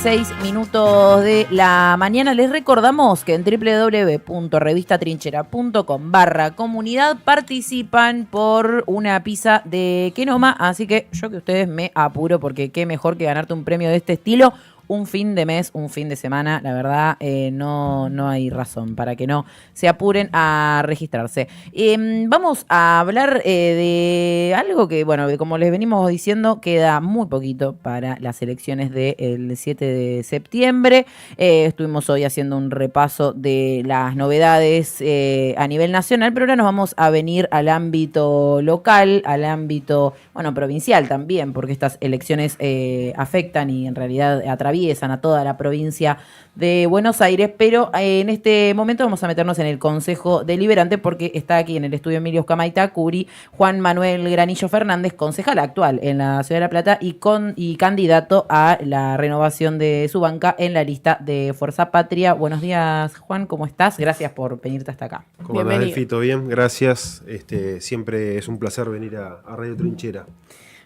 6 minutos de la mañana. Les recordamos que en www.revistatrinchera.com/comunidad participan por una pizza de Kenoma, así que yo que ustedes me apuro porque qué mejor que ganarte un premio de este estilo. Un fin de mes, un fin de semana, la verdad no hay razón para que no se apuren a registrarse. Vamos a hablar de algo que, bueno, como les venimos diciendo, queda muy poquito para las elecciones del 7 de septiembre. Estuvimos hoy haciendo un repaso de las novedades a nivel nacional, pero ahora nos vamos a venir al ámbito local, al ámbito, bueno, provincial también, porque estas elecciones afectan y en realidad atraviesan a toda la provincia de Buenos Aires, pero en este momento vamos a meternos en el Consejo Deliberante porque está aquí en el estudio Emilio Scamaitacuri Juan Manuel Granillo Fernández, concejal actual en la Ciudad de La Plata y candidato a la renovación de su banca en la lista de Fuerza Patria. Buenos días, Juan, ¿cómo estás? Gracias por venirte hasta acá. ¿Cómo andás, Delfito? Bien, gracias. Siempre es un placer venir a Radio Trinchera.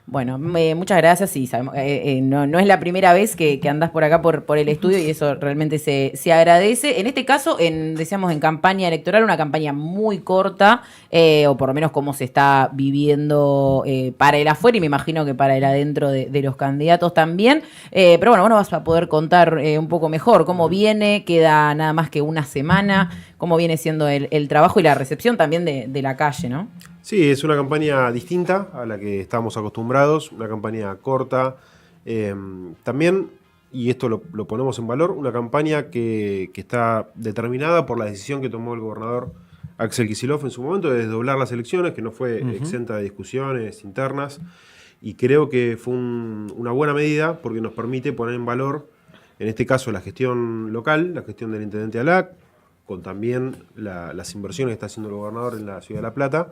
Bueno, muchas gracias. Sí, sabemos, no es la primera vez que andás por acá por el estudio y eso realmente se agradece. En este caso, decíamos en campaña electoral, una campaña muy corta, o por lo menos cómo se está viviendo para el afuera y me imagino que para el adentro de los candidatos también. Pero bueno, vos nos vas a poder contar un poco mejor cómo viene, queda nada más que una semana, cómo viene siendo el trabajo y la recepción también de la calle, ¿no? Sí, es una campaña distinta a la que estamos acostumbrados, una campaña corta. También, y esto lo ponemos en valor, una campaña que está determinada por la decisión que tomó el gobernador Axel Kicillof en su momento de desdoblar las elecciones, que no fue exenta de discusiones internas, y creo que fue una buena medida porque nos permite poner en valor, en este caso, la gestión local, la gestión del intendente Alac, con también las inversiones que está haciendo el gobernador en la Ciudad de La Plata.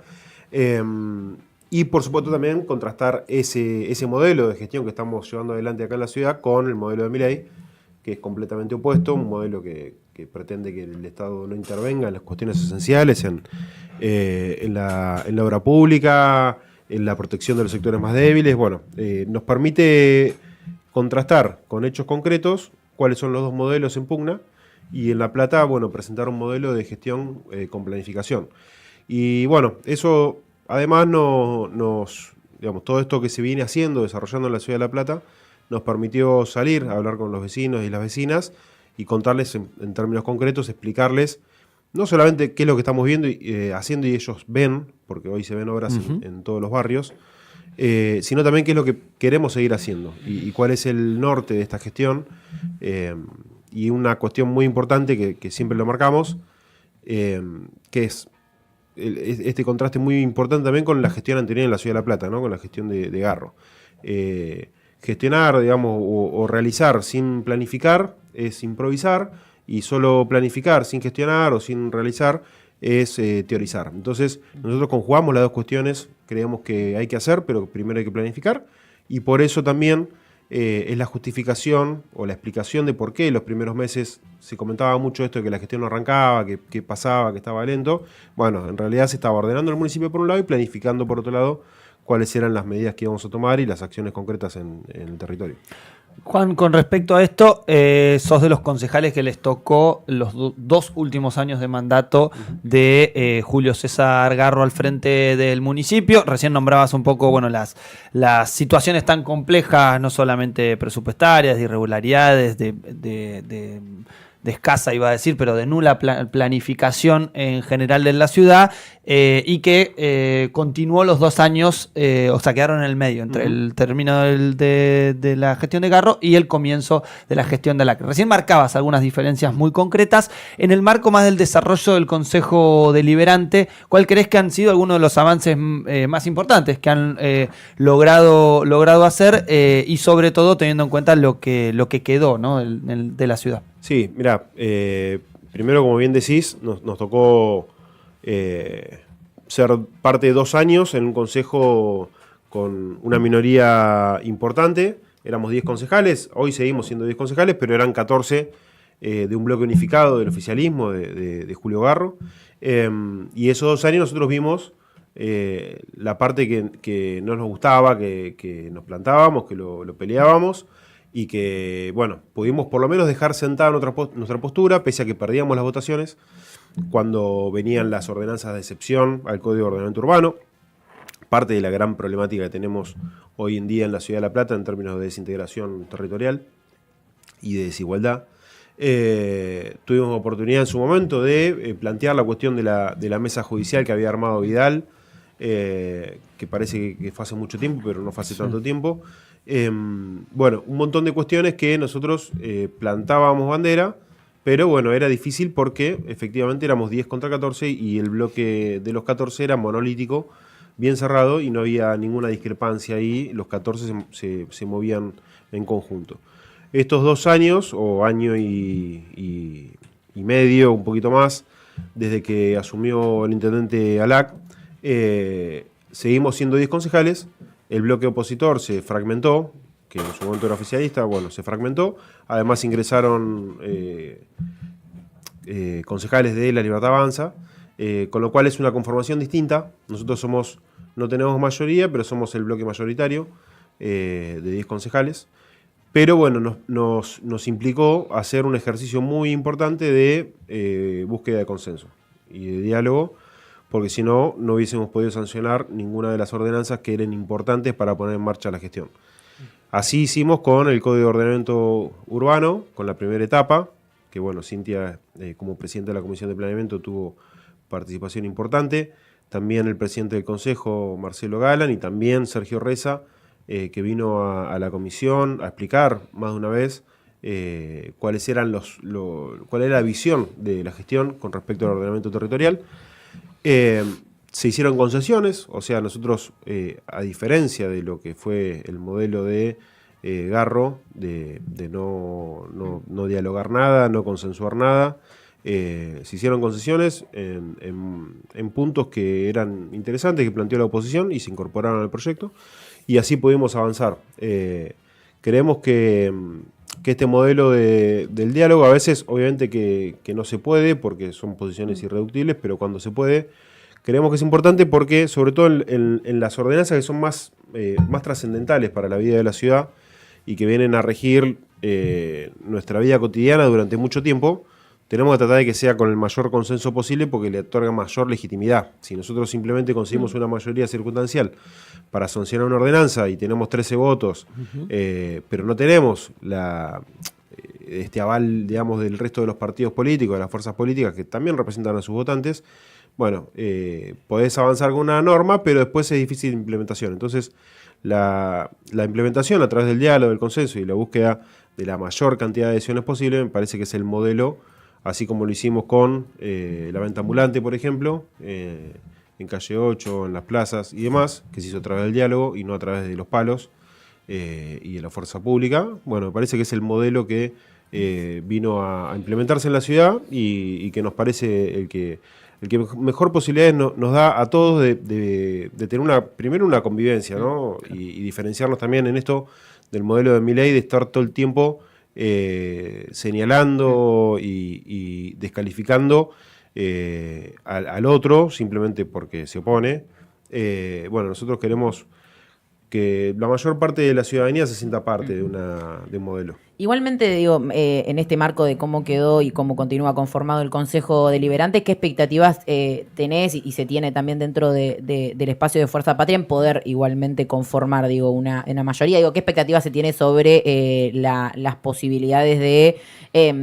Y por supuesto también contrastar ese modelo de gestión que estamos llevando adelante acá en la ciudad con el modelo de Milei, que es completamente opuesto, un modelo que pretende que el Estado no intervenga en las cuestiones esenciales, en la obra pública, en la protección de los sectores más débiles. Bueno, nos permite contrastar con hechos concretos cuáles son los dos modelos en pugna y en La Plata, bueno, presentar un modelo de gestión con planificación. Y bueno, eso además digamos, todo esto que se viene haciendo, desarrollando en la Ciudad de La Plata, nos permitió salir a hablar con los vecinos y las vecinas y contarles en términos concretos, explicarles no solamente qué es lo que estamos viendo haciendo y ellos ven, porque hoy se ven obras en todos los barrios, sino también qué es lo que queremos seguir haciendo y cuál es el norte de esta gestión. Y una cuestión muy importante que siempre lo marcamos, que es este contraste muy importante también con la gestión anterior en la Ciudad de La Plata, ¿no? Con la gestión de Garro. Gestionar, digamos, o realizar sin planificar es improvisar, y solo planificar sin gestionar o sin realizar es teorizar. Entonces, nosotros conjugamos las dos cuestiones, creemos que hay que hacer, pero primero hay que planificar, y por eso también es la justificación o la explicación de por qué los primeros meses se comentaba mucho esto de que la gestión no arrancaba, que pasaba, que estaba lento. Bueno, en realidad se estaba ordenando el municipio por un lado y planificando por otro lado cuáles eran las medidas que íbamos a tomar y las acciones concretas en el territorio. Juan, con respecto a esto, sos de los concejales que les tocó los dos últimos años de mandato de Julio César Garro al frente del municipio. Recién nombrabas un poco, bueno, las situaciones tan complejas, no solamente presupuestarias, de irregularidades, de escasa, iba a decir, pero de nula planificación en general de la ciudad, y que continuó los 2 años, o sea, quedaron en el medio, entre el término de la gestión de Garro y el comienzo de la gestión de Alac. Recién marcabas algunas diferencias muy concretas. En el marco más del desarrollo del Consejo Deliberante, ¿cuál crees que han sido algunos de los avances más importantes que han logrado hacer, y sobre todo teniendo en cuenta lo que quedó, ¿no?, de la ciudad? Sí, mira, primero, como bien decís, nos tocó ser parte de 2 años en un consejo con una minoría importante. Éramos 10 concejales, hoy seguimos siendo 10 concejales, pero eran 14 de un bloque unificado del oficialismo de Julio Garro. Y esos 2 años nosotros vimos la parte que no nos gustaba, que nos plantábamos, que lo peleábamos, y que, bueno, pudimos por lo menos dejar sentada nuestra postura, pese a que perdíamos las votaciones, cuando venían las ordenanzas de excepción al Código de Ordenamiento Urbano, parte de la gran problemática que tenemos hoy en día en la Ciudad de La Plata en términos de desintegración territorial y de desigualdad. Tuvimos oportunidad en su momento de plantear la cuestión de la mesa judicial que había armado Vidal, que parece que fue hace mucho tiempo, pero no fue hace tanto tiempo. Bueno, un montón de cuestiones que nosotros plantábamos bandera, pero bueno, era difícil porque efectivamente éramos 10 contra 14 y el bloque de los 14 era monolítico, bien cerrado y no había ninguna discrepancia ahí, los 14 se movían en conjunto. Estos 2 años, o año y medio, un poquito más, desde que asumió el intendente Alac, seguimos siendo 10 concejales, el bloque opositor se fragmentó, que en su momento era oficialista, bueno, se fragmentó, además ingresaron concejales de La Libertad Avanza, con lo cual es una conformación distinta. Nosotros no tenemos mayoría, pero somos el bloque mayoritario de 10 concejales. Pero bueno, nos implicó hacer un ejercicio muy importante de búsqueda de consenso y de diálogo, porque si no, no hubiésemos podido sancionar ninguna de las ordenanzas que eran importantes para poner en marcha la gestión. Así hicimos con el Código de Ordenamiento Urbano, con la primera etapa, que bueno, Cintia como presidente de la Comisión de Planeamiento tuvo participación importante, también el presidente del Consejo, Marcelo Galan, y también Sergio Reza, que vino a la comisión a explicar más de una vez cuál era la visión de la gestión con respecto al ordenamiento territorial. Se hicieron concesiones, o sea, nosotros, a diferencia de lo que fue el modelo de Garro, de no dialogar nada, no consensuar nada, se hicieron concesiones en puntos que eran interesantes, que planteó la oposición y se incorporaron al proyecto. Y así pudimos avanzar. Creemos que este modelo del diálogo, a veces obviamente que no se puede, porque son posiciones irreductibles, pero cuando se puede, creemos que es importante porque, sobre todo en las ordenanzas que son más trascendentales para la vida de la ciudad y que vienen a regir nuestra vida cotidiana durante mucho tiempo, tenemos que tratar de que sea con el mayor consenso posible porque le otorga mayor legitimidad. Si nosotros simplemente conseguimos una mayoría circunstancial para sancionar una ordenanza y tenemos 13 votos, pero no tenemos este aval, digamos, del resto de los partidos políticos, de las fuerzas políticas que también representan a sus votantes, bueno, podés avanzar con una norma, pero después es difícil de implementación. Entonces, la implementación a través del diálogo, del consenso y la búsqueda de la mayor cantidad de adhesiones posible, me parece que es el modelo, así como lo hicimos con la venta ambulante, por ejemplo, en Calle 8, en las plazas y demás, que se hizo a través del diálogo y no a través de los palos y de la fuerza pública. Bueno, me parece que es el modelo que vino a implementarse en la ciudad y que nos parece el que mejor posibilidades nos da a todos de tener primero una convivencia, ¿no? Y diferenciarnos también en esto del modelo de Milei, de estar todo el tiempo señalando y descalificando al otro simplemente porque se opone. Bueno, nosotros queremos que la mayor parte de la ciudadanía se sienta parte de un modelo. Igualmente, digo, en este marco de cómo quedó y cómo continúa conformado el Consejo Deliberante, ¿qué expectativas tenés y se tiene también dentro del espacio de Fuerza Patria en poder igualmente conformar, digo, una mayoría? Digo, ¿qué expectativas se tiene sobre las posibilidades de,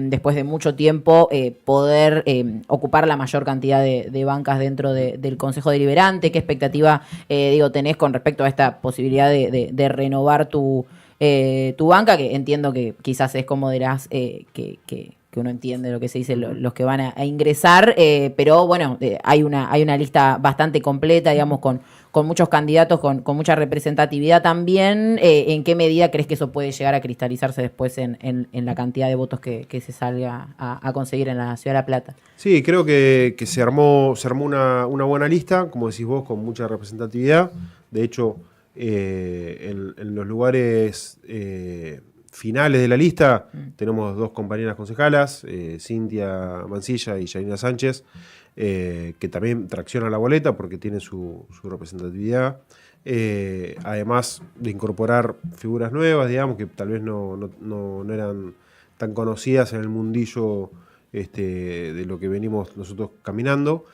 después de mucho tiempo, poder ocupar la mayor cantidad de bancas dentro del Consejo Deliberante? ¿Qué expectativa, digo, tenés con respecto a esta posibilidad de renovar tu banca, que entiendo que quizás es como de las que uno entiende lo que se dice, los que van a ingresar, pero bueno, hay una lista bastante completa, digamos, con muchos candidatos, con mucha representatividad también. ¿En qué medida crees que eso puede llegar a cristalizarse después en la cantidad de votos que se salga a conseguir en la Ciudad de La Plata? Sí, creo que se armó una buena lista, como decís vos, con mucha representatividad. De hecho, en los lugares finales de la lista tenemos 2 compañeras concejalas, Cintia Mancilla y Yanina Sánchez, que también traccionan la boleta porque tiene su representatividad. además de incorporar figuras nuevas, digamos, que tal vez no eran tan conocidas en el mundillo de lo que venimos nosotros caminando.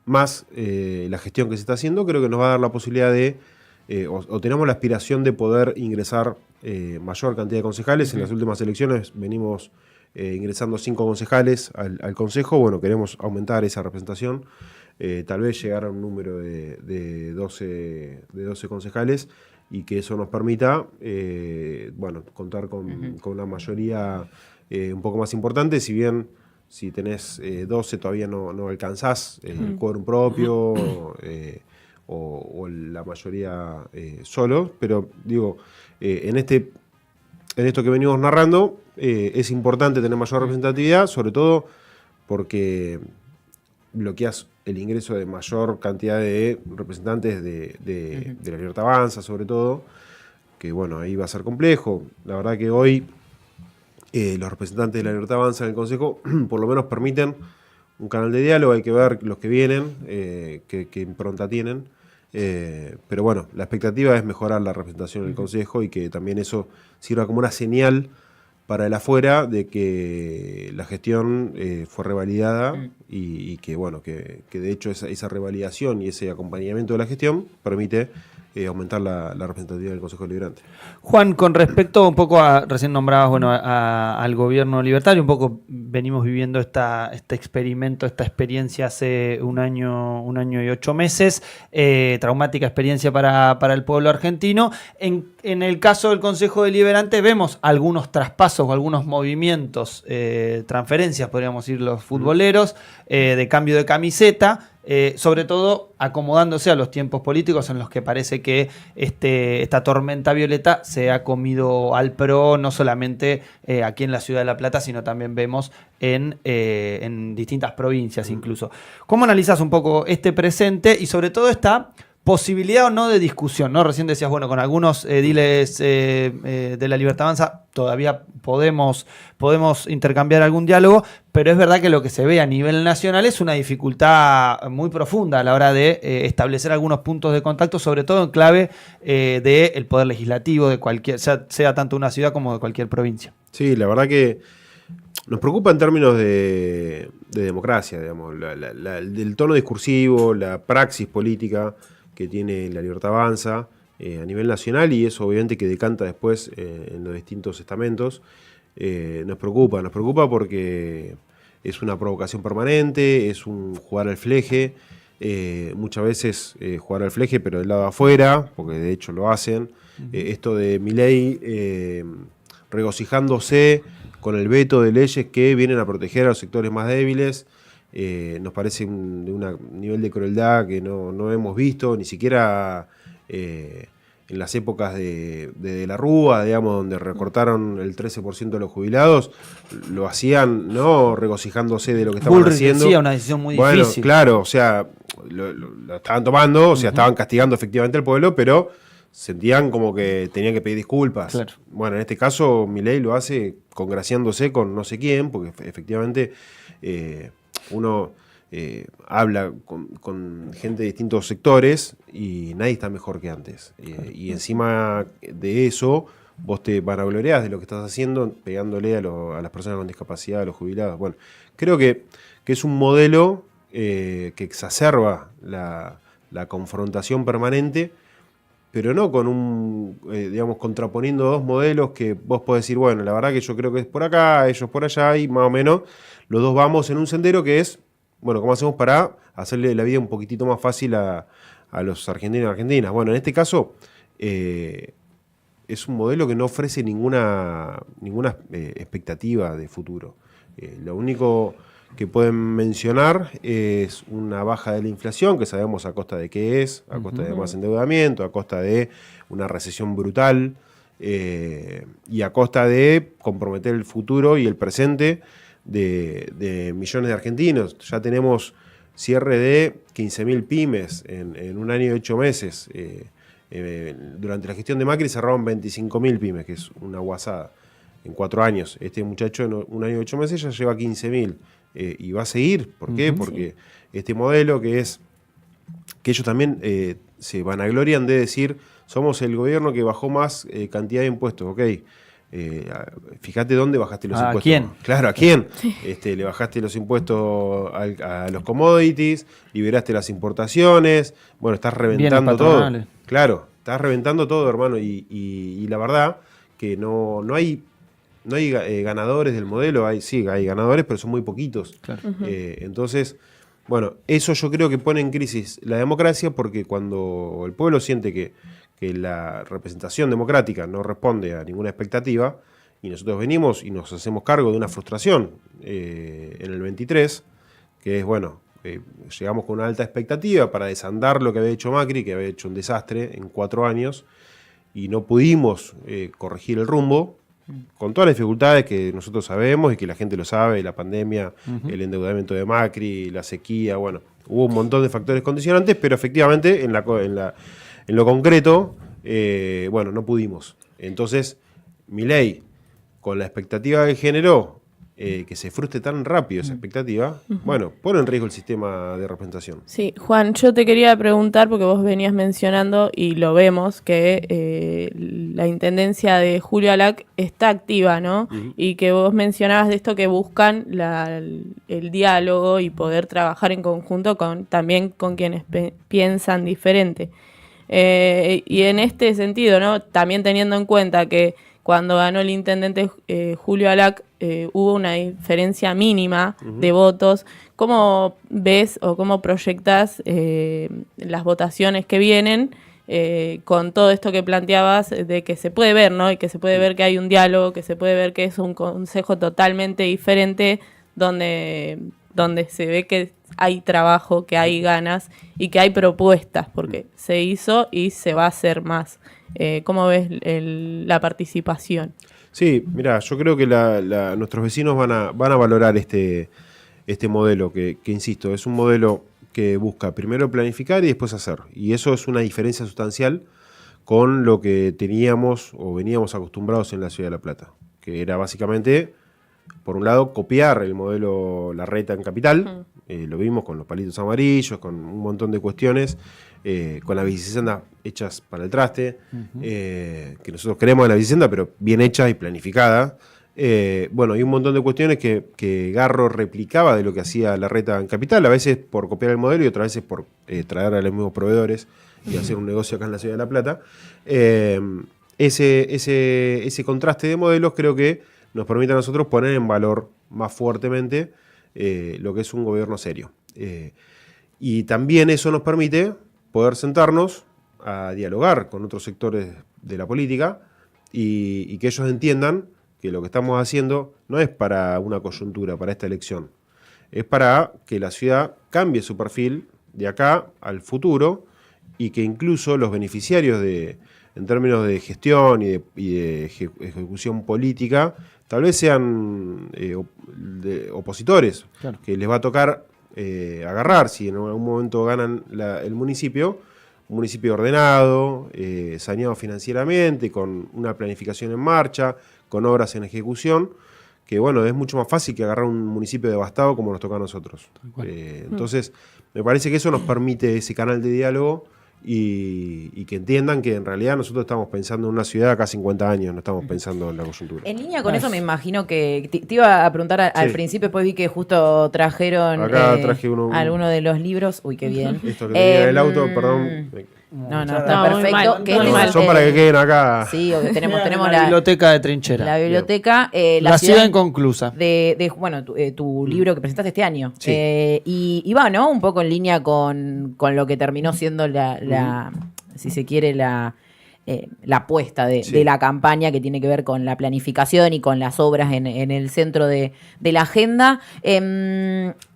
Más la gestión que se está haciendo, creo que nos va a dar la posibilidad de, o tenemos la aspiración de poder ingresar mayor cantidad de concejales. En las últimas elecciones venimos ingresando 5 concejales al Consejo. Bueno, queremos aumentar esa representación, tal vez llegar a un número de 12 concejales, y que eso nos permita contar con una mayoría un poco más importante. Si tenés 12 todavía no alcanzás el quórum propio o la mayoría solo, pero digo, en esto que venimos narrando, es importante tener mayor representatividad, sobre todo porque bloqueas el ingreso de mayor cantidad de representantes de la Libertad Avanza, sobre todo, que bueno, ahí va a ser complejo. La verdad que hoy los representantes de la Libertad Avanza en el Consejo por lo menos permiten un canal de diálogo. Hay que ver los que vienen, qué impronta tienen. Pero bueno, la expectativa es mejorar la representación en el Consejo, y que también eso sirva como una señal para el afuera de que la gestión fue revalidada, y que bueno, que de hecho esa revalidación y ese acompañamiento de la gestión permite aumentar la representatividad del Consejo Deliberante. Juan, con respecto un poco recién nombrabas al gobierno libertario, un poco venimos viviendo este experimento, esta experiencia hace un año y 8 meses, traumática experiencia para el pueblo argentino. En el caso del Consejo Deliberante vemos algunos traspasos o algunos movimientos, transferencias, podríamos decir, los futboleros, de cambio de camiseta, sobre todo acomodándose a los tiempos políticos en los que parece que esta tormenta violeta se ha comido al PRO, no solamente aquí en la Ciudad de La Plata, sino también vemos en distintas provincias incluso. ¿Cómo analizas un poco este presente y sobre todo esta posibilidad o no de discusión, ¿no? Recién decías, bueno, con algunos ediles de la Libertad Avanza todavía podemos intercambiar algún diálogo, pero es verdad que lo que se ve a nivel nacional es una dificultad muy profunda a la hora de establecer algunos puntos de contacto, sobre todo en clave del poder legislativo de cualquier, sea tanto una ciudad como de cualquier provincia. Sí, la verdad que nos preocupa en términos de democracia, digamos, del tono discursivo, la praxis política que tiene la Libertad Avanza a nivel nacional, y eso obviamente que decanta después en los distintos estamentos. Nos preocupa porque es una provocación permanente, es un jugar al fleje, muchas veces jugar al fleje pero del lado de afuera, porque de hecho lo hacen. Esto de Milei regocijándose con el veto de leyes que vienen a proteger a los sectores más débiles, nos parece de un nivel de crueldad que no hemos visto, ni siquiera en las épocas de la Rúa, digamos, donde recortaron el 13% de los jubilados. Lo hacían no regocijándose de lo que estaban haciendo. Decía una decisión muy difícil. Claro, o sea, lo estaban tomando, o sea, estaban castigando efectivamente al pueblo, pero sentían como que tenían que pedir disculpas. Claro. Bueno, en este caso Milei lo hace congraciándose con no sé quién, porque efectivamente uno habla con gente de distintos sectores y nadie está mejor que antes. Y encima de eso, vos te vanagloriás de lo que estás haciendo, pegándole a las personas con discapacidad, a los jubilados. Bueno, creo que es un modelo que exacerba la confrontación permanente, pero no con digamos, contraponiendo dos modelos que vos podés decir, bueno, la verdad que yo creo que es por acá, ellos por allá, y más o menos los dos vamos en un sendero que es, bueno, ¿cómo hacemos para hacerle la vida un poquitito más fácil a los argentinos y argentinas? Bueno, en este caso es un modelo que no ofrece ninguna expectativa de futuro. Lo único que pueden mencionar es una baja de la inflación, que sabemos a costa de qué es, a costa de más endeudamiento, a costa de una recesión brutal, y a costa de comprometer el futuro y el presente de millones de argentinos. Ya tenemos cierre de 15.000 pymes en un año y 8 meses. Durante la gestión de Macri cerraron 25.000 pymes, que es una guasada, en 4 años. Este muchacho en un año y 8 meses ya lleva 15.000. Y va a seguir. ¿Por qué? Porque este modelo que ellos también se vanaglorian de decir, somos el gobierno que bajó más cantidad de impuestos, ok. Fíjate dónde bajaste los impuestos. ¿A quién? Claro, ¿a quién? Le bajaste los impuestos a los commodities, liberaste las importaciones, bueno, estás reventando todo. Claro, estás reventando todo, hermano, y la verdad que no hay ganadores del modelo, hay ganadores, pero son muy poquitos. Claro. Entonces, bueno, eso yo creo que pone en crisis la democracia, porque cuando el pueblo siente que la representación democrática no responde a ninguna expectativa, y nosotros venimos y nos hacemos cargo de una frustración en el 23, que es, bueno, llegamos con una alta expectativa para desandar lo que había hecho Macri, que había hecho un desastre en 4 años, y no pudimos corregir el rumbo, con todas las dificultades que nosotros sabemos y que la gente lo sabe, la pandemia, el endeudamiento de Macri, la sequía, bueno, hubo un montón de factores condicionantes, pero efectivamente en lo concreto, bueno, no pudimos. Entonces, Milei, con la expectativa que generó, que se frustre tan rápido esa expectativa, bueno, pone en riesgo el sistema de representación. Sí, Juan, yo te quería preguntar, porque vos venías mencionando, y lo vemos, que la intendencia de Julio Alac está activa, ¿no? Y que vos mencionabas de esto que buscan el diálogo y poder trabajar en conjunto también con quienes piensan diferente. Y en este sentido, ¿no? También teniendo en cuenta que cuando ganó el intendente Julio Alac, hubo una diferencia mínima de votos. ¿Cómo ves o cómo proyectas las votaciones que vienen con todo esto que planteabas de que se puede ver, ¿no? Y que se puede ver que hay un diálogo, que se puede ver que es un consejo totalmente diferente donde se ve que hay trabajo, que hay ganas y que hay propuestas, porque se hizo y se va a hacer más. ¿Cómo ves la participación? Sí, mira, yo creo que nuestros vecinos van a valorar este modelo, que insisto, es un modelo que busca primero planificar y después hacer. Y eso es una diferencia sustancial con lo que teníamos o veníamos acostumbrados en la Ciudad de La Plata, que era básicamente, por un lado, copiar el modelo Larreta en Capital. Lo vimos con los palitos amarillos, con un montón de cuestiones, con la bicicenda hechas para el traste, que nosotros queremos de la bicicenda, pero bien hecha y planificada. Bueno, hay un montón de cuestiones que Garro replicaba de lo que hacía Larreta en Capital, a veces por copiar el modelo y otras veces por traer a los mismos proveedores y hacer un negocio acá en la Ciudad de La Plata. Ese contraste de modelos creo que nos permite a nosotros poner en valor más fuertemente lo que es un gobierno serio. Y también eso nos permite poder sentarnos a dialogar con otros sectores de la política y que ellos entiendan que lo que estamos haciendo no es para una coyuntura, para esta elección. Es para que la ciudad cambie su perfil de acá al futuro y que incluso los beneficiarios en términos de gestión y de ejecución política tal vez sean opositores, claro, que les va a tocar agarrar si en algún momento ganan el municipio, un municipio ordenado, saneado financieramente, con una planificación en marcha, con obras en ejecución, que bueno, es mucho más fácil que agarrar un municipio devastado como nos toca a nosotros. Entonces, me parece que eso nos permite ese canal de diálogo y que entiendan que en realidad nosotros estamos pensando en una ciudad acá 50 años, no estamos pensando en la coyuntura. En línea con eso me imagino que te iba a preguntar al principio, después vi que justo trajeron acá traje alguno de los libros. Uy, qué bien. Esto que tenía en el auto, perdón. No, está perfecto. Son para que queden acá. Sí, tenemos la biblioteca de Trinchera. La biblioteca. La ciudad inconclusa. Bueno, tu libro que presentaste este año. Sí. Y va, ¿no? Un poco en línea con lo que terminó siendo si se quiere, la apuesta de la campaña, que tiene que ver con la planificación y con las obras en el centro de la agenda.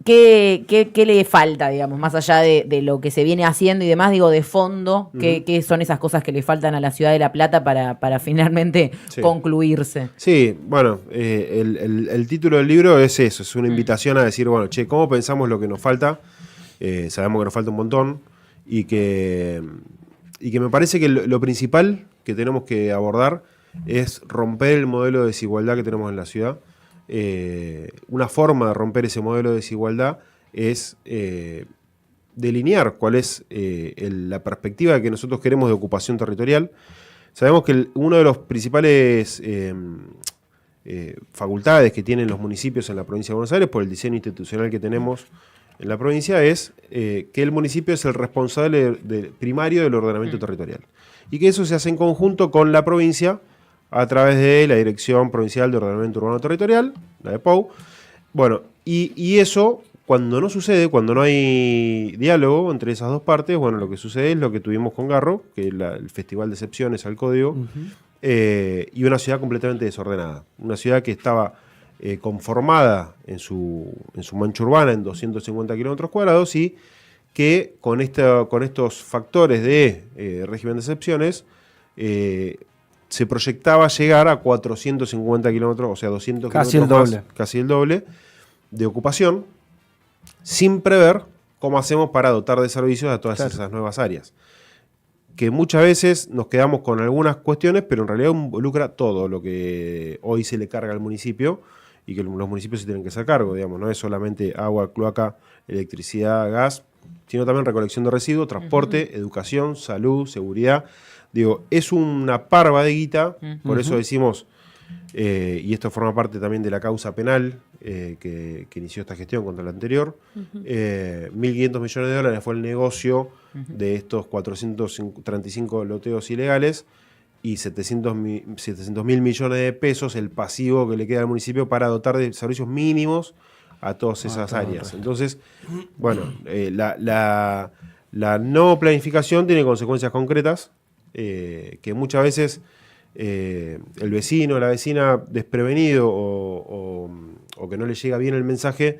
¿Qué le falta, digamos, más allá de lo que se viene haciendo y demás, digo, de fondo? ¿Qué son esas cosas que le faltan a la Ciudad de La Plata para finalmente concluirse? Sí, bueno, el título del libro es eso, es una invitación a decir, bueno, ¿cómo pensamos lo que nos falta? Sabemos que nos falta un montón y que me parece que lo principal que tenemos que abordar es romper el modelo de desigualdad que tenemos en la ciudad. Una forma de romper ese modelo de desigualdad es delinear cuál es la perspectiva que nosotros queremos de ocupación territorial. Sabemos que uno de los principales facultades que tienen los municipios en la provincia de Buenos Aires, por el diseño institucional que tenemos en la provincia, es que el municipio es el responsable primario del ordenamiento territorial. Y que eso se hace en conjunto con la provincia a través de la Dirección Provincial de Ordenamiento Urbano Territorial, la de POU. Bueno, y eso, cuando no sucede, cuando no hay diálogo entre esas dos partes, bueno, lo que sucede es lo que tuvimos con Garro, que es el Festival de Excepciones al Código, y una ciudad completamente desordenada. Una ciudad que estaba conformada en su mancha urbana en 250 kilómetros cuadrados y que con estos factores de régimen de excepciones se proyectaba llegar a 450 kilómetros, o sea, 200 casi kilómetros el doble. más, casi el doble de ocupación, sin prever cómo hacemos para dotar de servicios a todas esas nuevas áreas. Que muchas veces nos quedamos con algunas cuestiones, pero en realidad involucra todo lo que hoy se le carga al municipio y que los municipios se tienen que hacer cargo, digamos, no es solamente agua, cloaca, electricidad, gas, sino también recolección de residuos, transporte, educación, salud, seguridad. Digo, es una parva de guita, por eso decimos, y esto forma parte también de la causa penal que inició esta gestión contra la anterior, 1.500 millones de dólares fue el negocio de estos 435 loteos ilegales y 700.000 millones de pesos el pasivo que le queda al municipio para dotar de servicios mínimos a todas esas áreas. Entonces, bueno, la no planificación tiene consecuencias concretas que muchas veces el vecino o la vecina desprevenido o que no le llega bien el mensaje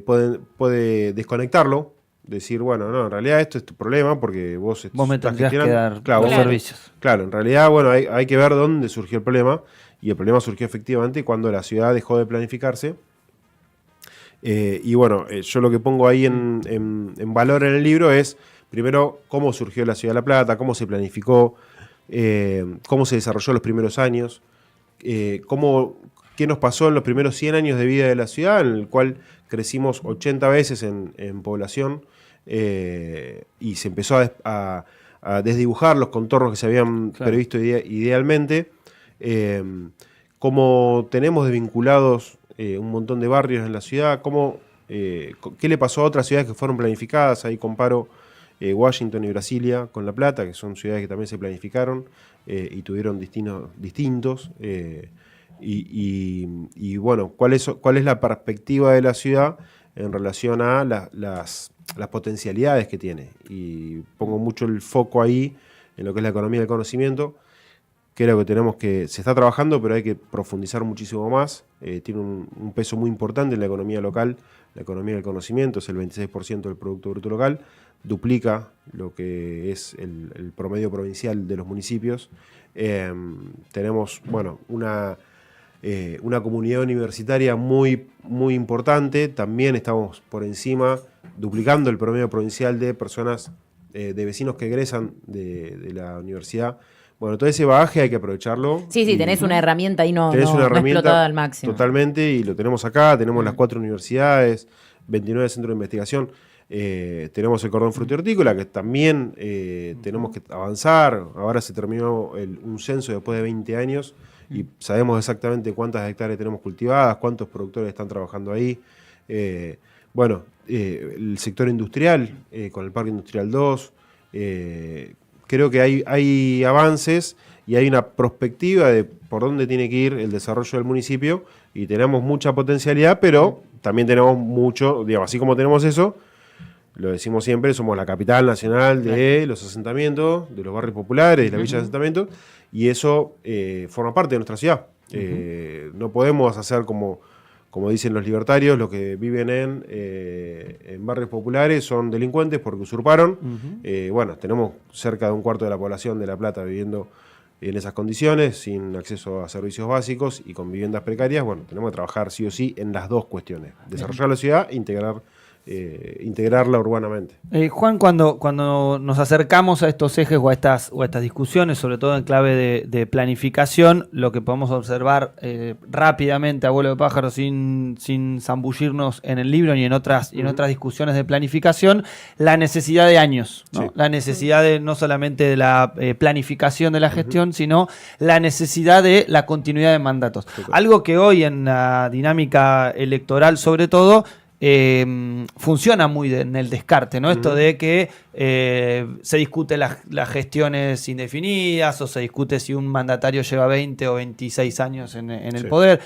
puede desconectarlo, decir, bueno, no, en realidad esto es tu problema porque vos me estás tendrías que dar claro, servicios. Claro, en realidad, bueno, hay que ver dónde surgió el problema, y el problema surgió efectivamente cuando la ciudad dejó de planificarse. Y bueno, yo lo que pongo ahí en valor en el libro es, primero, cómo surgió la ciudad de La Plata, cómo se planificó, cómo se desarrolló los primeros años, qué nos pasó en los primeros 100 años de vida de la ciudad, en el cual crecimos 80 veces en población, y se empezó a desdibujar los contornos que se habían previsto idealmente, cómo tenemos desvinculados un montón de barrios en la ciudad, qué le pasó a otras ciudades que fueron planificadas. Ahí comparo Washington y Brasilia con La Plata, que son ciudades que también se planificaron y tuvieron destinos distintos. Y bueno, ¿cuál es la perspectiva de la ciudad en relación a las potencialidades que tiene? Y pongo mucho el foco ahí en lo que es la economía del conocimiento. Creo que se está trabajando, pero hay que profundizar muchísimo más. Tiene un peso muy importante en la economía local. La economía del conocimiento es el 26% del Producto Bruto Local, duplica lo que es el promedio provincial de los municipios. Tenemos, bueno, una comunidad universitaria muy, muy importante. También estamos por encima, duplicando el promedio provincial de personas, de vecinos que egresan de la universidad. Bueno, todo ese bagaje hay que aprovecharlo. Sí, tenés una herramienta ahí no explotada al máximo. Totalmente, y lo tenemos acá. Tenemos las 4 universidades, 29 centros de investigación. Tenemos el cordón frutícola, que también tenemos que avanzar. Ahora se terminó un censo después de 20 años y sabemos exactamente cuántas hectáreas tenemos cultivadas, cuántos productores están trabajando ahí. Bueno, el sector industrial, con el Parque Industrial 2, creo que hay avances y hay una perspectiva de por dónde tiene que ir el desarrollo del municipio, y tenemos mucha potencialidad, pero también tenemos mucho, digamos, así como tenemos eso, lo decimos siempre, somos la capital nacional de los asentamientos, de los barrios populares, de la villa de asentamientos, y eso forma parte de nuestra ciudad. No podemos hacer como dicen los libertarios, los que viven en barrios populares son delincuentes porque usurparon. Bueno, tenemos cerca de un cuarto de la población de La Plata viviendo en esas condiciones, sin acceso a servicios básicos y con viviendas precarias. Bueno, tenemos que trabajar sí o sí en las dos cuestiones: desarrollar la ciudad e integrar integrarla urbanamente. Juan, cuando nos acercamos a estos ejes o a estas discusiones, sobre todo en clave de planificación, lo que podemos observar rápidamente, abuelo de pájaro, sin zambullirnos en el libro ni en otras discusiones de planificación, la necesidad de años, ¿no? Sí. La necesidad de no solamente de la planificación de la gestión, sino la necesidad de la continuidad de mandatos. Total. Algo que hoy en la dinámica electoral, sobre todo, funciona muy en el descarte, ¿no? Esto de que se discute las gestiones indefinidas o se discute si un mandatario lleva 20 o 26 años en el poder.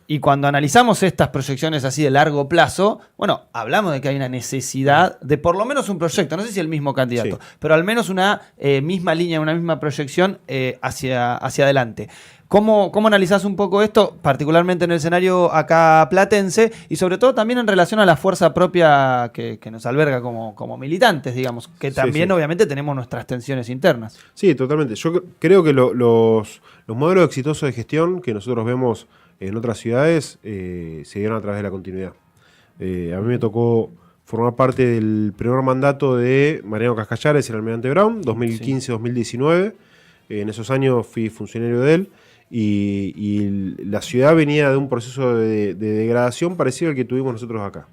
Y cuando analizamos estas proyecciones así de largo plazo, bueno, hablamos de que hay una necesidad de por lo menos un proyecto, no sé si el mismo candidato, pero al menos una misma línea, una misma proyección hacia adelante. ¿Cómo analizás un poco esto, particularmente en el escenario acá platense y sobre todo también en relación a la fuerza propia que nos alberga como militantes, digamos, que también obviamente tenemos nuestras tensiones internas? Sí, totalmente. Yo creo que los modelos exitosos de gestión que nosotros vemos en otras ciudades se dieron a través de la continuidad. A mí me tocó formar parte del primer mandato de Mariano Cascallares, el almirante Brown, 2015-2019. En esos años fui funcionario de él. Y la ciudad venía de un proceso de degradación parecido al que tuvimos nosotros acá,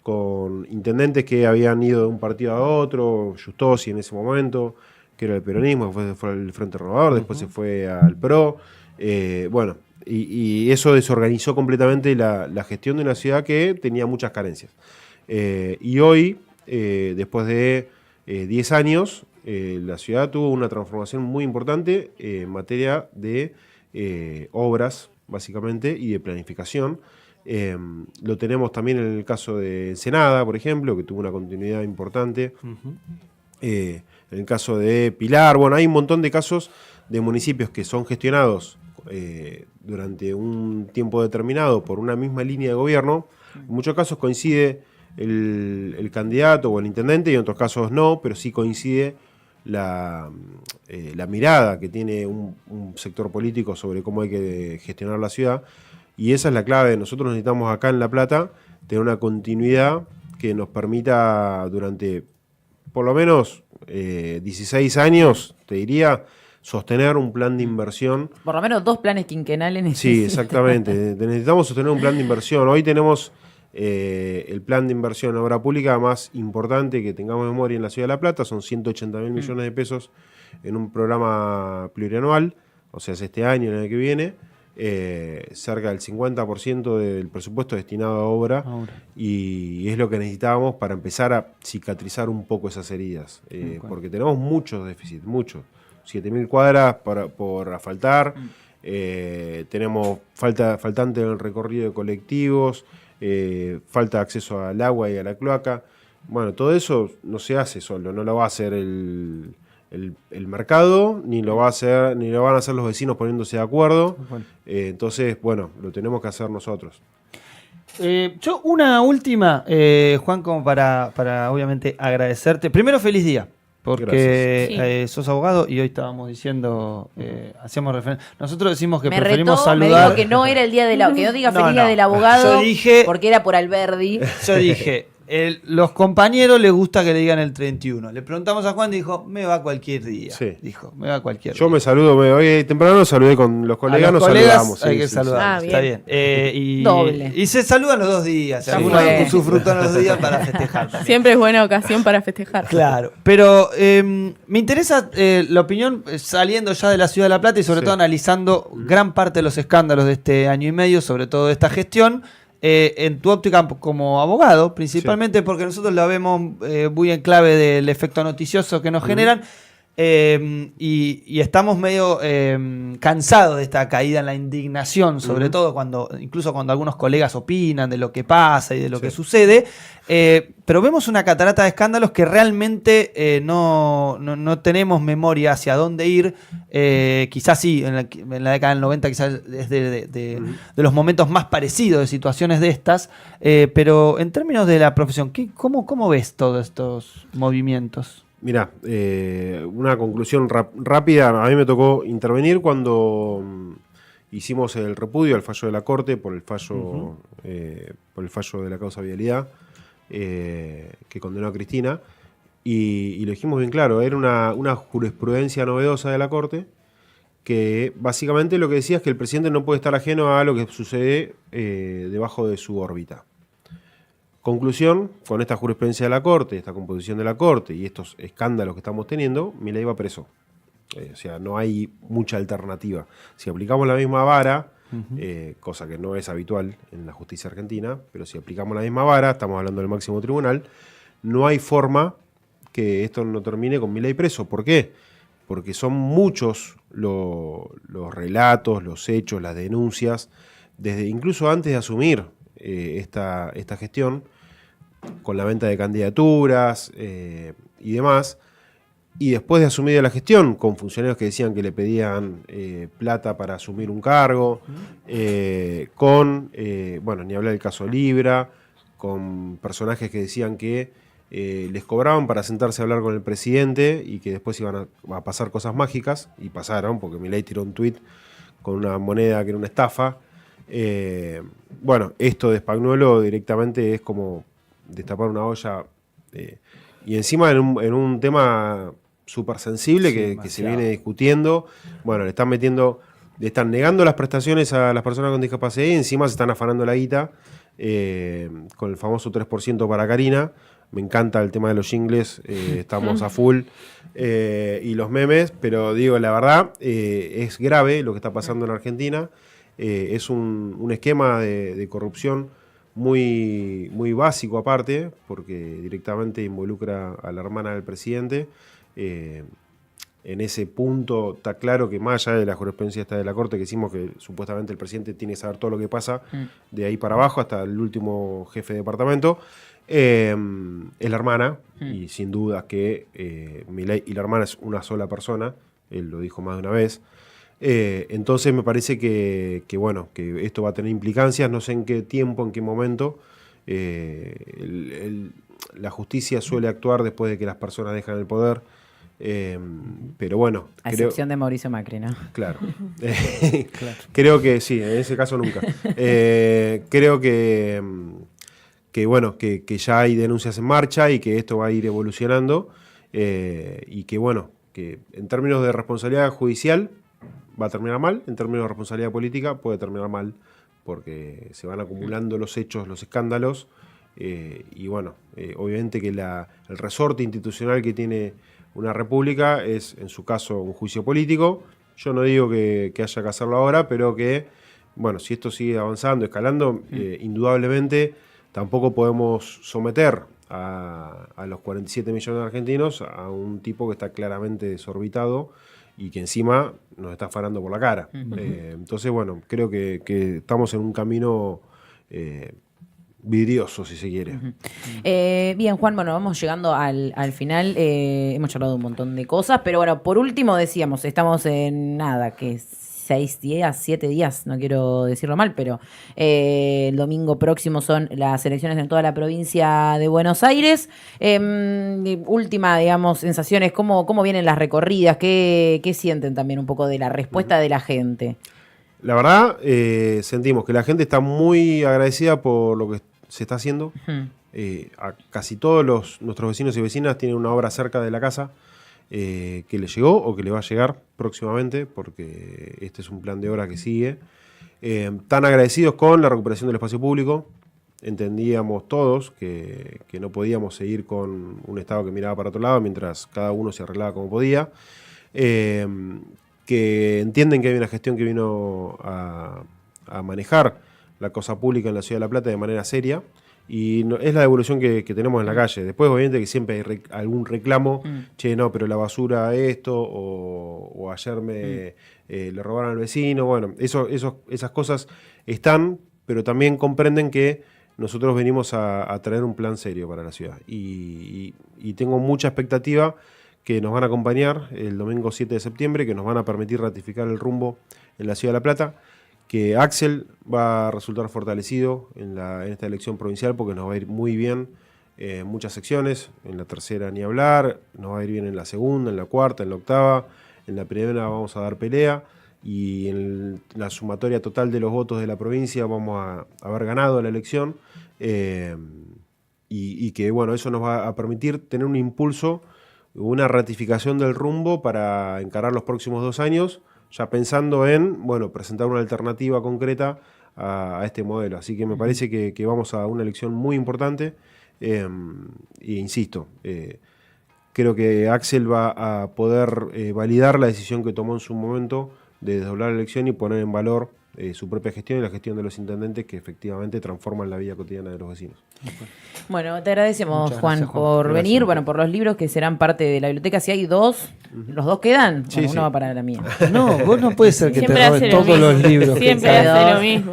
con intendentes que habían ido de un partido a otro, Justosi en ese momento, que era el peronismo, después se fue al Frente Renovador, después se fue al PRO, y eso desorganizó completamente la gestión de una ciudad que tenía muchas carencias. Y hoy, después de 10 años, la ciudad tuvo una transformación muy importante en materia de obras, básicamente, y de planificación. Lo tenemos también en el caso de Ensenada, por ejemplo, que tuvo una continuidad importante. En el caso de Pilar, bueno, hay un montón de casos de municipios que son gestionados durante un tiempo determinado por una misma línea de gobierno. En muchos casos coincide el candidato o el intendente y en otros casos no, pero sí coincide la mirada que tiene un sector político sobre cómo hay que gestionar la ciudad, y esa es la clave. Nosotros necesitamos acá en La Plata tener una continuidad que nos permita durante por lo menos 16 años, te diría, sostener un plan de inversión. Por lo menos 2 planes quinquenales. Sí, exactamente. Necesitamos sostener un plan de inversión. Hoy tenemos el plan de inversión en obra pública más importante que tengamos en memoria en la Ciudad de La Plata, son 180.000 millones de pesos en un programa plurianual, o sea, es este año, el año que viene, cerca del 50% del presupuesto destinado a obra, y es lo que necesitábamos para empezar a cicatrizar un poco esas heridas, porque tenemos muchos déficits, muchos, 7.000 cuadras por asfaltar, tenemos faltante en el recorrido de colectivos, falta de acceso al agua y a la cloaca. Bueno, todo eso no se hace solo, no lo va a hacer el mercado, ni lo van a hacer los vecinos poniéndose de acuerdo. Entonces, bueno, lo tenemos que hacer nosotros. Yo una última, Juan, como para obviamente agradecerte. Primero, feliz día. Porque sos abogado y hoy estábamos diciendo, hacíamos referencia. Nosotros decimos que preferimos saludar. Me dijo que no era el día que no diga feliz día del abogado. Yo dije, porque era por Alberdi. Yo dije, los compañeros les gusta que le digan el 31. Le preguntamos a Juan y dijo, me va cualquier día. Sí. Dijo, me va cualquier día. Yo me saludo, hoy temprano saludé con los colegas, nos saludamos. Hay que saludar, sí. Está bien. Doble. Y se saludan los 2 días. Algunos usufructan los 2 días para festejar también. Siempre es buena ocasión para festejar. Claro, pero me interesa la opinión saliendo ya de la Ciudad de La Plata y sobre todo analizando gran parte de los escándalos de este año y medio, sobre todo de esta gestión. En tu óptica como abogado, principalmente porque nosotros la vemos muy en clave del efecto noticioso que nos generan, y estamos medio cansados de esta caída en la indignación, sobre todo incluso cuando algunos colegas opinan de lo que pasa y de lo que sucede, pero vemos una catarata de escándalos que realmente no tenemos memoria hacia dónde ir. Quizás sí, en la década del 90 quizás es de los momentos más parecidos de situaciones de estas, pero en términos de la profesión, ¿cómo ves todos estos movimientos? Mirá, una conclusión rápida. A mí me tocó intervenir cuando hicimos el repudio al fallo de la Corte por el fallo de la causa vialidad. que condenó a Cristina. Y lo dijimos bien claro, era una jurisprudencia novedosa de la Corte, que básicamente lo que decía es que el presidente no puede estar ajeno a lo que sucede debajo de su órbita. Conclusión, con esta jurisprudencia de la Corte, esta composición de la Corte y estos escándalos que estamos teniendo, Milei va preso. O sea, no hay mucha alternativa. Si aplicamos la misma vara, cosa que no es habitual en la justicia argentina, pero si aplicamos la misma vara, estamos hablando del máximo tribunal, no hay forma que esto no termine con Milei preso. ¿Por qué? Porque son muchos los relatos, los hechos, las denuncias, desde incluso antes de asumir esta gestión, con la venta de candidaturas y demás, y después de asumir la gestión, con funcionarios que decían que le pedían plata para asumir un cargo, bueno, ni hablar del caso Libra, con personajes que decían que les cobraban para sentarse a hablar con el presidente y que después iban a pasar cosas mágicas, y pasaron, porque Milei tiró un tuit con una moneda que era una estafa. Bueno, esto de Spagnuolo directamente es como destapar una olla, y encima en un tema súper sensible que se viene discutiendo. Bueno, le están negando las prestaciones a las personas con discapacidad y encima se están afanando la guita con el famoso 3% para Karina. Me encanta el tema de los jingles, estamos a full, y los memes, pero digo, la verdad, es grave lo que está pasando en Argentina. Es un esquema de corrupción muy, muy básico aparte, porque directamente involucra a la hermana del presidente. En ese punto está claro que más allá de la jurisprudencia esta de la Corte, que hicimos que supuestamente el presidente tiene que saber todo lo que pasa de ahí para abajo hasta el último jefe de departamento, es la hermana, y sin duda que Milei y la hermana es una sola persona, él lo dijo más de una vez. Entonces me parece que bueno, que esto va a tener implicancias, no sé en qué tiempo, en qué momento. La justicia suele actuar después de que las personas dejan el poder, pero bueno, a excepción de Mauricio Macri, ¿no? Claro. Creo que sí, en ese caso nunca. Creo que bueno, que ya hay denuncias en marcha y que esto va a ir evolucionando, y que bueno, que en términos de responsabilidad judicial va a terminar mal, en términos de responsabilidad política puede terminar mal, porque se van acumulando los hechos, los escándalos, y bueno, obviamente que el resorte institucional que tiene una república es, en su caso, un juicio político. Yo no digo que haya que hacerlo ahora, pero que, bueno, si esto sigue avanzando, escalando, indudablemente tampoco podemos someter a los 47 millones de argentinos a un tipo que está claramente desorbitado y que encima nos está afanando por la cara. Entonces, bueno, creo que estamos en un camino vidrioso, si se quiere. Bien, Juan, bueno, vamos llegando al final. Hemos charlado un montón de cosas, pero bueno, por último decíamos, estamos en nada, que 6 días, 7 días, no quiero decirlo mal, pero el domingo próximo son las elecciones en toda la provincia de Buenos Aires. Última, digamos, sensaciones, ¿cómo vienen las recorridas? ¿Qué sienten también un poco de la respuesta de la gente? La verdad, sentimos que la gente está muy agradecida por lo que se está haciendo. A casi todos nuestros vecinos y vecinas tienen una obra cerca de la casa que le llegó o que le va a llegar próximamente, porque este es un plan de obra que sigue. Tan agradecidos con la recuperación del espacio público. Entendíamos todos que no podíamos seguir con un Estado que miraba para otro lado mientras cada uno se arreglaba como podía. Que entienden que hay una gestión que vino a manejar la cosa pública en la Ciudad de La Plata de manera seria, y es la devolución que tenemos en la calle. Después, obviamente, que siempre hay algún reclamo, che, no, pero la basura esto, o ayer le robaron al vecino. Bueno, esas cosas están, pero también comprenden que nosotros venimos a traer un plan serio para la ciudad, y tengo mucha expectativa que nos van a acompañar el domingo 7 de septiembre, que nos van a permitir ratificar el rumbo en la Ciudad de La Plata, que Axel va a resultar fortalecido en esta elección provincial, porque nos va a ir muy bien en muchas secciones, en la tercera ni hablar, nos va a ir bien en la segunda, en la cuarta, en la octava, en la primera vamos a dar pelea, y en la sumatoria total de los votos de la provincia vamos a haber ganado la elección. y que, bueno, eso nos va a permitir tener un impulso, una ratificación del rumbo para encarar los próximos 2 años, ya pensando en, bueno, presentar una alternativa concreta a este modelo. Así que me parece que vamos a una elección muy importante, e insisto, creo que Axel va a poder validar la decisión que tomó en su momento de desdoblar la elección y poner en valor su propia gestión y la gestión de los intendentes que efectivamente transforman la vida cotidiana de los vecinos. Bueno, te agradecemos, Muchas Juan, gracias, Juan. por Gracias. venir, bueno, por los libros que serán parte de la biblioteca. Si hay 2, ¿los 2 quedan? Sí, Bueno, sí. uno va para la mía. No, vos no puede ser que Siempre te hace roben lo todos mismo. los libros. Siempre que- hace lo Dos. mismo.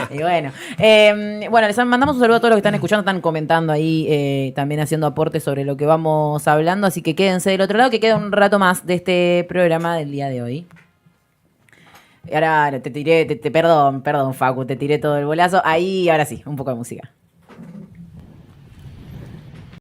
Y bueno, les mandamos un saludo a todos los que están escuchando, están comentando ahí, también haciendo aportes sobre lo que vamos hablando, así que quédense del otro lado, que queda un rato más de este programa del día de hoy. Y ahora te tiré, perdón, Facu, te tiré todo el bolazo. Ahí, ahora sí, un poco de música.